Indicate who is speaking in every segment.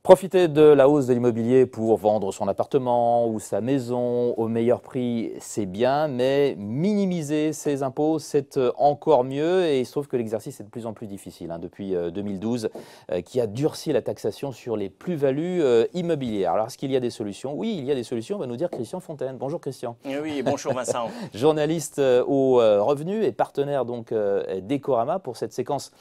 Speaker 1: Profiter de la hausse de l'immobilier pour vendre son appartement ou sa maison au meilleur prix, c'est bien, mais minimiser ses impôts, c'est encore mieux. Et il se trouve que l'exercice est de plus en plus difficile depuis 2012, qui a durci la taxation sur les plus-values immobilières. Alors, est-ce qu'il y a des solutions? Oui, il y a des solutions, va nous dire Christian Fontaine. Bonjour Christian.
Speaker 2: Oui, bonjour Vincent.
Speaker 1: Journaliste au Revenu et partenaire donc d'Ecorama pour cette séquence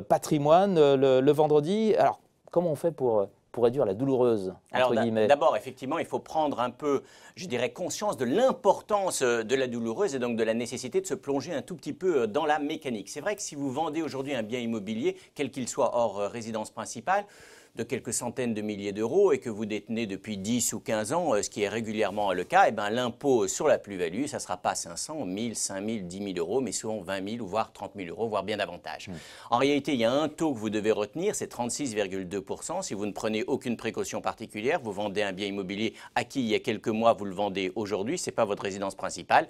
Speaker 1: patrimoine le vendredi. Alors, comment on fait pour réduire la douloureuse, entre guillemets?
Speaker 2: D'abord, effectivement, il faut prendre un peu, je dirais, conscience de l'importance de la douloureuse et donc de la nécessité de se plonger un tout petit peu dans la mécanique. C'est vrai que si vous vendez aujourd'hui un bien immobilier, quel qu'il soit hors résidence principale, de quelques centaines de milliers d'euros et que vous détenez depuis 10 ou 15 ans, ce qui est régulièrement le cas, l'impôt sur la plus-value, ça ne sera pas 500, 1000, 5000, 10 000 euros, mais souvent 20 000 ou voire 30 000 euros, voire bien davantage. En réalité, il y a un taux que vous devez retenir, c'est 36,2%. Si vous ne prenez aucune précaution particulière, vous vendez un bien immobilier acquis il y a quelques mois, vous le vendez aujourd'hui, ce n'est pas votre résidence principale,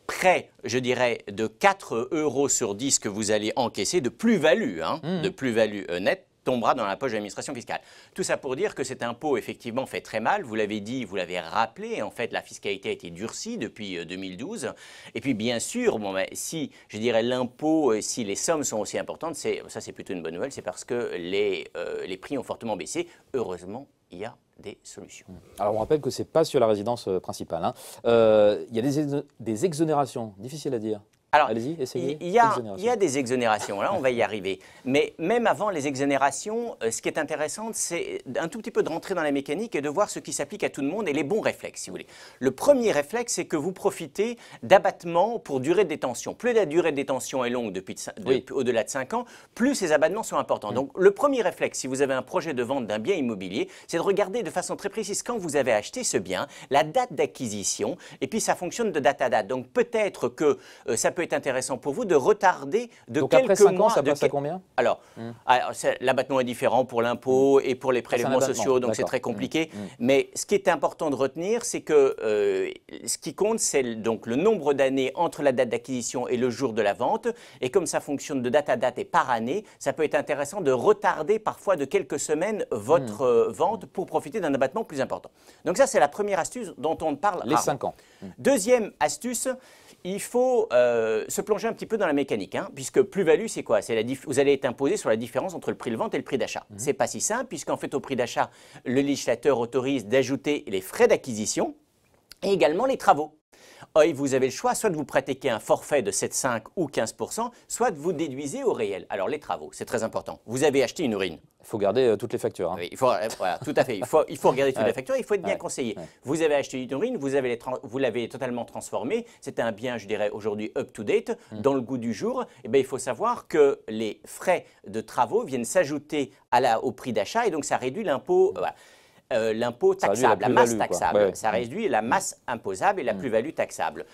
Speaker 2: près, je dirais, de 4 euros sur 10 que vous allez encaisser de plus-value, de plus-value nette, tombera dans la poche de l'administration fiscale. Tout ça pour dire que cet impôt, effectivement, fait très mal. Vous l'avez dit, vous l'avez rappelé. En fait, la fiscalité a été durcie depuis 2012. Et puis, bien sûr, si, je dirais, l'impôt, si les sommes sont aussi importantes, ça, c'est plutôt une bonne nouvelle. C'est parce que les prix ont fortement baissé. Heureusement, il y a des solutions.
Speaker 1: Alors, on rappelle que ce n'est pas sur la résidence principale. Il y a des exonérations, difficile à dire.
Speaker 2: Alors,
Speaker 1: allez-y, essayez.
Speaker 2: Il y a des exonérations, là on va y arriver. Mais même avant les exonérations, ce qui est intéressant, c'est un tout petit peu de rentrer dans la mécanique et de voir ce qui s'applique à tout le monde et les bons réflexes, si vous voulez. Le premier réflexe, c'est que vous profitez d'abattements pour durée de détention. Plus la durée de détention est longue au-delà de 5 ans, plus ces abattements sont importants. Donc, le premier réflexe, si vous avez un projet de vente d'un bien immobilier, c'est de regarder de façon très précise quand vous avez acheté ce bien, la date d'acquisition, et puis ça fonctionne de date à date. Donc, peut-être que ça peut être intéressant pour vous de retarder de
Speaker 1: donc
Speaker 2: quelques mois.
Speaker 1: Après 5 ans, ça passe à combien?
Speaker 2: Alors, l'abattement est différent pour l'impôt et pour les prélèvements sociaux, donc c'est très compliqué. Mais ce qui est important de retenir, c'est que ce qui compte, c'est donc le nombre d'années entre la date d'acquisition et le jour de la vente. Et comme ça fonctionne de date à date et par année, ça peut être intéressant de retarder parfois de quelques semaines votre vente pour profiter d'un abattement plus important. Donc ça, c'est la première astuce dont on parle
Speaker 1: les 5 ans.
Speaker 2: Deuxième astuce, il faut se plonger un petit peu dans la mécanique, puisque plus-value, c'est quoi? Vous allez être imposé sur la différence entre le prix de vente et le prix d'achat. Ce n'est pas si simple, puisqu'en fait, au prix d'achat, le législateur autorise d'ajouter les frais d'acquisition et également les travaux. Vous avez le choix, soit de vous pratiquer un forfait de 7,5 ou 15%, soit de vous déduisez au réel. Alors, les travaux, c'est très important. Vous avez acheté une urine.
Speaker 1: Il faut garder toutes les factures.
Speaker 2: Oui, voilà, tout à fait. Il faut regarder toutes les factures, il faut être bien conseillé. Vous avez acheté une urine, vous l'avez totalement transformée. C'était un bien, je dirais, aujourd'hui up-to-date, dans le goût du jour. Il faut savoir que les frais de travaux viennent s'ajouter au prix d'achat et donc ça réduit l'impôt. L'impôt taxable, la masse taxable. Ça réduit la masse imposable et la plus-value taxable.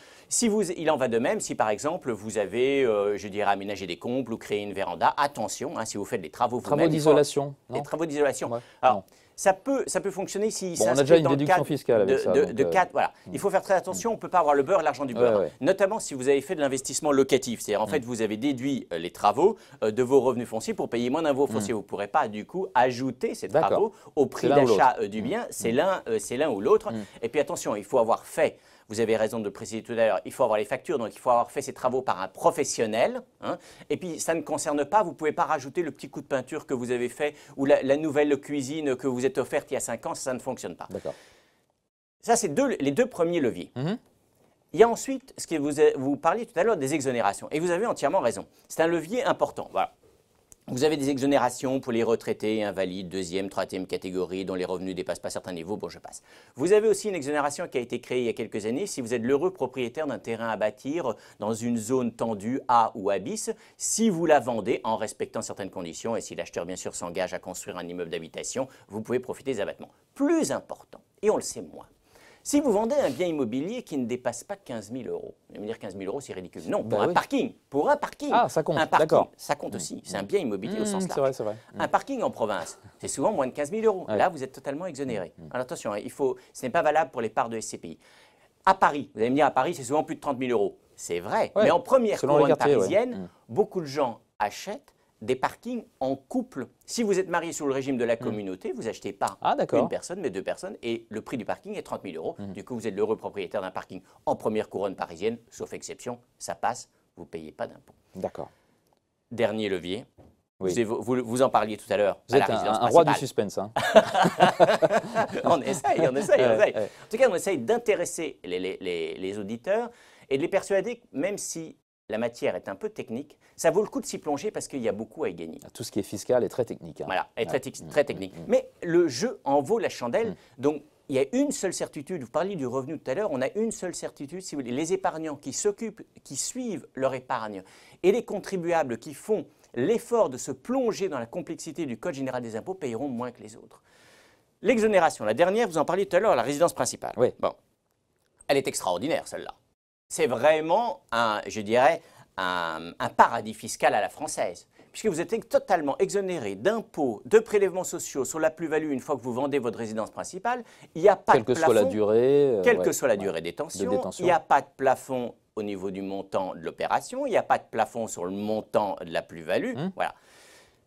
Speaker 2: Il en va de même si, par exemple, vous avez, je dirais, aménagé des combles ou créé une véranda. Attention, si vous faites des travaux vous-même.
Speaker 1: Travaux d'isolation.
Speaker 2: Des travaux d'isolation. Alors, ça peut fonctionner si
Speaker 1: on a déjà une déduction fiscale avec ça.
Speaker 2: Voilà. Il faut faire très attention, on ne peut pas avoir le beurre et l'argent du beurre. Notamment si vous avez fait de l'investissement locatif. C'est-à-dire, en fait, vous avez déduit les travaux de vos revenus fonciers pour payer moins d'impôts fonciers. Vous ne pourrez pas, du coup, ajouter ces travaux au prix d'achat du bien. C'est l'un ou l'autre. Et puis, attention, il faut avoir fait. Vous avez raison de le préciser tout à l'heure, il faut avoir les factures, donc il faut avoir fait ces travaux par un professionnel. Et puis, ça ne concerne pas, vous ne pouvez pas rajouter le petit coup de peinture que vous avez fait ou la nouvelle cuisine que vous êtes offerte il y a 5 ans, ça ne fonctionne pas.
Speaker 1: D'accord.
Speaker 2: Ça, c'est les deux premiers leviers. Il y a ensuite, ce que vous parliez tout à l'heure des exonérations. Et vous avez entièrement raison. C'est un levier important. Voilà. Vous avez des exonérations pour les retraités, invalides, deuxième, troisième catégorie, dont les revenus ne dépassent pas certains niveaux. Bon, je passe. Vous avez aussi une exonération qui a été créée il y a quelques années. Si vous êtes l'heureux propriétaire d'un terrain à bâtir dans une zone tendue A ou A bis, si vous la vendez en respectant certaines conditions et si l'acheteur, bien sûr, s'engage à construire un immeuble d'habitation, vous pouvez profiter des abattements. Plus important, et on le sait moins, si vous vendez un bien immobilier qui ne dépasse pas 15 000 euros, vous allez me dire 15 000 euros, c'est ridicule. Non, pour un parking. Pour un parking.
Speaker 1: Ah, ça compte.
Speaker 2: D'accord. Ça compte aussi. C'est un bien immobilier au sens large.
Speaker 1: C'est vrai.
Speaker 2: Un parking en province, c'est souvent moins de 15 000 euros. Là, vous êtes totalement exonéré. Alors attention, ce n'est pas valable pour les parts de SCPI. À Paris, vous allez me dire, à Paris, c'est souvent plus de 30 000 euros. c'est vrai.
Speaker 1: Ouais,
Speaker 2: Mais en première
Speaker 1: selon les
Speaker 2: couronne
Speaker 1: quartiers, ouais.
Speaker 2: parisienne, beaucoup de gens achètent des parkings en couple. Si vous êtes marié sous le régime de la communauté, vous achetez pas
Speaker 1: Ah, d'accord.
Speaker 2: une personne, mais deux personnes, et le prix du parking est 30 000 euros. Du coup, vous êtes l'heureux propriétaire d'un parking en première couronne parisienne, sauf exception, ça passe, vous ne payez pas d'impôt.
Speaker 1: D'accord.
Speaker 2: Dernier levier,
Speaker 1: Oui.
Speaker 2: vous en parliez tout à l'heure.
Speaker 1: Vous
Speaker 2: à
Speaker 1: êtes
Speaker 2: la résidence
Speaker 1: un roi du
Speaker 2: principale.
Speaker 1: suspense. Hein.
Speaker 2: On essaye, on essaye, on essaye.
Speaker 1: Ouais, ouais.
Speaker 2: En tout cas, on essaye d'intéresser les auditeurs et de les persuader que même si la matière est un peu technique, ça vaut le coup de s'y plonger parce qu'il y a beaucoup à y gagner.
Speaker 1: Tout ce qui est fiscal est très technique. Hein.
Speaker 2: Voilà, est très technique. Mais le jeu en vaut la chandelle. Donc, il y a une seule certitude. Vous parliez du revenu tout à l'heure. On a une seule certitude, si vous voulez. Les épargnants qui s'occupent, qui suivent leur épargne et les contribuables qui font l'effort de se plonger dans la complexité du Code général des impôts payeront moins que les autres. L'exonération, la dernière, vous en parliez tout à l'heure, la résidence principale.
Speaker 1: Oui.
Speaker 2: Bon, elle est extraordinaire, celle-là. C'est vraiment, je dirais, un paradis fiscal à la française, puisque vous êtes totalement exonéré d'impôts, de prélèvements sociaux sur la plus-value une fois que vous vendez votre résidence principale. Il n'y a pas de plafond.
Speaker 1: Quelle que soit la durée.
Speaker 2: Quelle que soit la durée de détention.
Speaker 1: détention.
Speaker 2: Il n'y a pas de plafond au niveau du montant de l'opération. Il n'y a pas de plafond sur le montant de la plus-value. Voilà.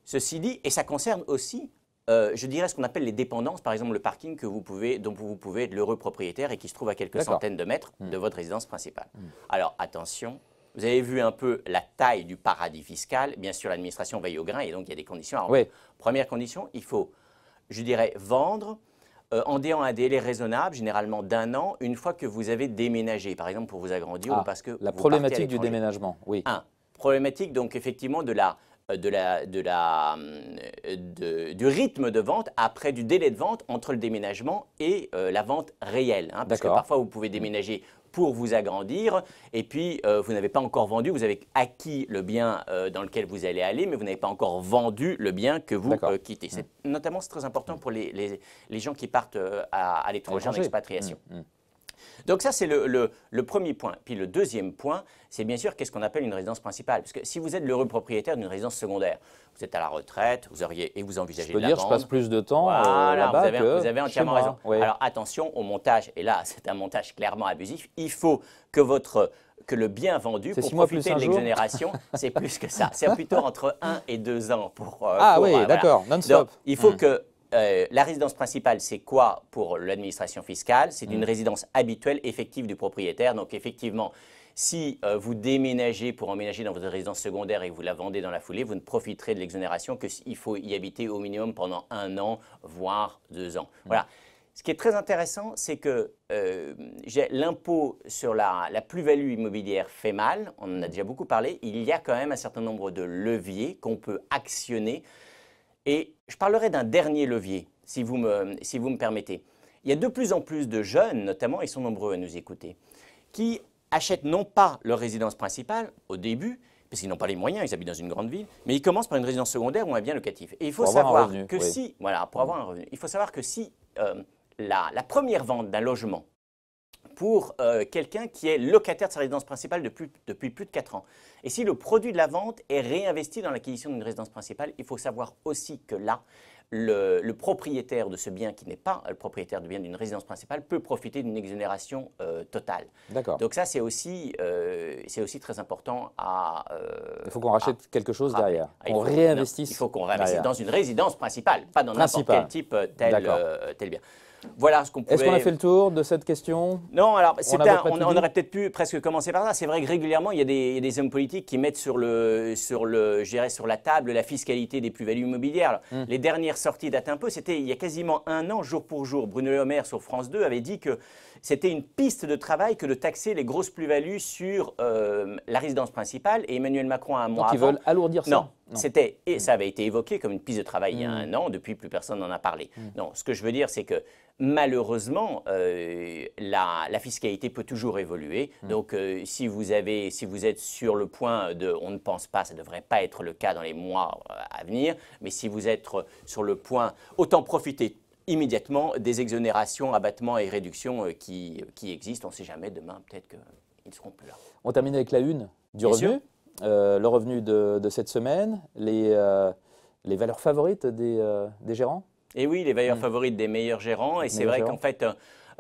Speaker 2: Ceci dit, et ça concerne aussi, je dirais, ce qu'on appelle les dépendances, par exemple le parking dont vous pouvez être l'heureux propriétaire et qui se trouve à quelques centaines de mètres de votre résidence principale. Alors attention, vous avez vu un peu la taille du paradis fiscal. Bien sûr, l'administration veille au grain et donc il y a des conditions à remplir. Première condition, il faut, je dirais, vendre en ayant un délai raisonnable, généralement d'1 an, une fois que vous avez déménagé, par exemple pour vous agrandir ou parce que
Speaker 1: la
Speaker 2: vous
Speaker 1: problématique
Speaker 2: partez à
Speaker 1: du
Speaker 2: l'étranger.
Speaker 1: déménagement, oui.
Speaker 2: Problématique donc effectivement du rythme de vente après du délai de vente entre le déménagement et la vente réelle. Hein, parce que parfois, vous pouvez déménager pour vous agrandir et puis vous n'avez pas encore vendu, vous avez acquis le bien dans lequel vous allez aller, mais vous n'avez pas encore vendu le bien que vous quittez. Notamment, c'est très important pour les gens qui partent à l'étranger en expatriation. Donc ça, c'est le premier point. Puis le deuxième point, c'est bien sûr qu'est-ce qu'on appelle une résidence principale. Parce que si vous êtes l'heureux propriétaire d'une résidence secondaire, vous êtes à la retraite, vous envisagez de la vendre.
Speaker 1: Je passe plus de temps
Speaker 2: voilà,
Speaker 1: là-bas que
Speaker 2: vous avez entièrement raison.
Speaker 1: Oui.
Speaker 2: Alors attention au montage, et là, c'est un montage clairement abusif. Il faut que le bien vendu, pour profiter de l'exonération, c'est plus que ça. C'est plutôt entre 1 et 2 ans pour…
Speaker 1: oui, d'accord, non-stop.
Speaker 2: Donc, il faut que… la résidence principale, c'est quoi pour l'administration fiscale? C'est une résidence habituelle, effective du propriétaire. Donc, effectivement, si vous déménagez pour emménager dans votre résidence secondaire et que vous la vendez dans la foulée, vous ne profiterez de l'exonération qu'il faut y habiter au minimum pendant 1 an, voire 2 ans. Voilà. Ce qui est très intéressant, c'est que l'impôt sur la plus-value immobilière fait mal. On en a déjà beaucoup parlé. Il y a quand même un certain nombre de leviers qu'on peut actionner. Et je parlerai d'un dernier levier, si vous me permettez. Il y a de plus en plus de jeunes, notamment, ils sont nombreux à nous écouter, qui achètent non pas leur résidence principale au début, parce qu'ils n'ont pas les moyens, ils habitent dans une grande ville, mais ils commencent par une résidence secondaire ou un bien locatif. Et il faut savoir que si, voilà, pour avoir un revenu, il faut savoir que si la première vente d'un logement pour quelqu'un qui est locataire de sa résidence principale depuis plus de 4 ans. Et si le produit de la vente est réinvesti dans l'acquisition d'une résidence principale, il faut savoir aussi que là, le propriétaire de ce bien qui n'est pas le propriétaire du bien d'une résidence principale peut profiter d'une exonération totale.
Speaker 1: D'accord.
Speaker 2: Donc ça, c'est aussi très important à…
Speaker 1: il faut qu'on rachète quelque chose derrière, qu'on
Speaker 2: réinvestisse. Il faut qu'on réinvestisse dans une résidence principale, pas dans n'importe quel type tel bien. Voilà ce qu'on pouvait…
Speaker 1: Est-ce qu'on a fait le tour de cette question?
Speaker 2: Non, alors on aurait peut-être pu presque commencer par ça. C'est vrai que régulièrement, il y a des hommes politiques qui mettent sur la table la fiscalité des plus-values immobilières. Alors, les dernières sorties datent un peu. C'était il y a quasiment 1 an, jour pour jour. Bruno Le Maire sur France 2 avait dit que c'était une piste de travail que de taxer les grosses plus-values sur la résidence principale. Et Emmanuel Macron, un mois avant…
Speaker 1: Donc ils veulent alourdir ça?
Speaker 2: Non. Ça avait été évoqué comme une piste de travail il y a 1 an. Depuis, plus personne n'en a parlé. Non, ce que je veux dire, c'est que malheureusement, la fiscalité peut toujours évoluer. Donc, si vous êtes sur le point de… On ne pense pas, ça ne devrait pas être le cas dans les mois à venir, mais si vous êtes sur le point, autant profiter immédiatement des exonérations, abattements et réductions qui existent. On ne sait jamais, demain, peut-être qu'ils ne seront plus là.
Speaker 1: On termine avec la une du revenu. Le revenu de cette semaine, les valeurs favorites des gérants?
Speaker 2: Et oui, les valeurs favorites des meilleurs gérants. Et c'est vrai qu'en fait,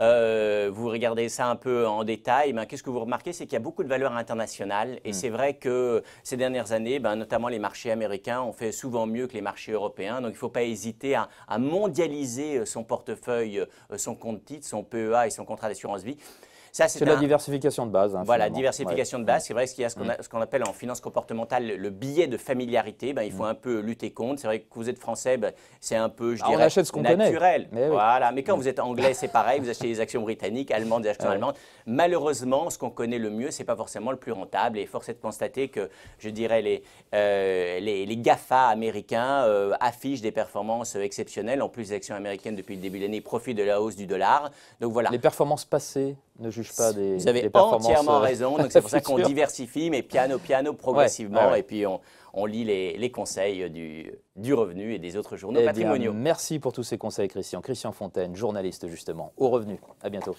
Speaker 2: vous regardez ça un peu en détail, ben, qu'est-ce que vous remarquez? C'est qu'il y a beaucoup de valeurs internationales. Et c'est vrai que ces dernières années, ben, notamment les marchés américains ont fait souvent mieux que les marchés européens. Donc il ne faut pas hésiter à mondialiser son portefeuille, son compte titre, son PEA et son contrat d'assurance vie.
Speaker 1: C'est la diversification de base. Hein,
Speaker 2: voilà,
Speaker 1: finalement.
Speaker 2: diversification de base. C'est vrai qu'il y a ce qu'on appelle en finance comportementale le biais de familiarité. Ben, il faut un peu lutter contre. C'est vrai que vous êtes français, ben, c'est un peu, je dirais,
Speaker 1: on achète ce qu'on
Speaker 2: naturel.
Speaker 1: Mais
Speaker 2: voilà. Mais quand vous êtes anglais, c'est pareil. Vous achetez des actions britanniques, allemandes, des actions allemandes. Malheureusement, ce qu'on connaît le mieux, c'est pas forcément le plus rentable. Et force est de constater que, je dirais, les GAFA américains affichent des performances exceptionnelles. En plus, les actions américaines, depuis le début de l'année, profitent de la hausse du dollar. Donc voilà.
Speaker 1: Les performances passées ne juge pas des
Speaker 2: Vous avez
Speaker 1: performances
Speaker 2: entièrement raison. Donc c'est pour ça qu'on
Speaker 1: futures.
Speaker 2: diversifie, mais piano, progressivement.
Speaker 1: Ouais.
Speaker 2: Et puis on lit les conseils du revenu et des autres journaux
Speaker 1: Eh bien,
Speaker 2: patrimoniaux.
Speaker 1: merci pour tous ces conseils, Christian. Christian Fontaine, journaliste justement au Revenu. À bientôt.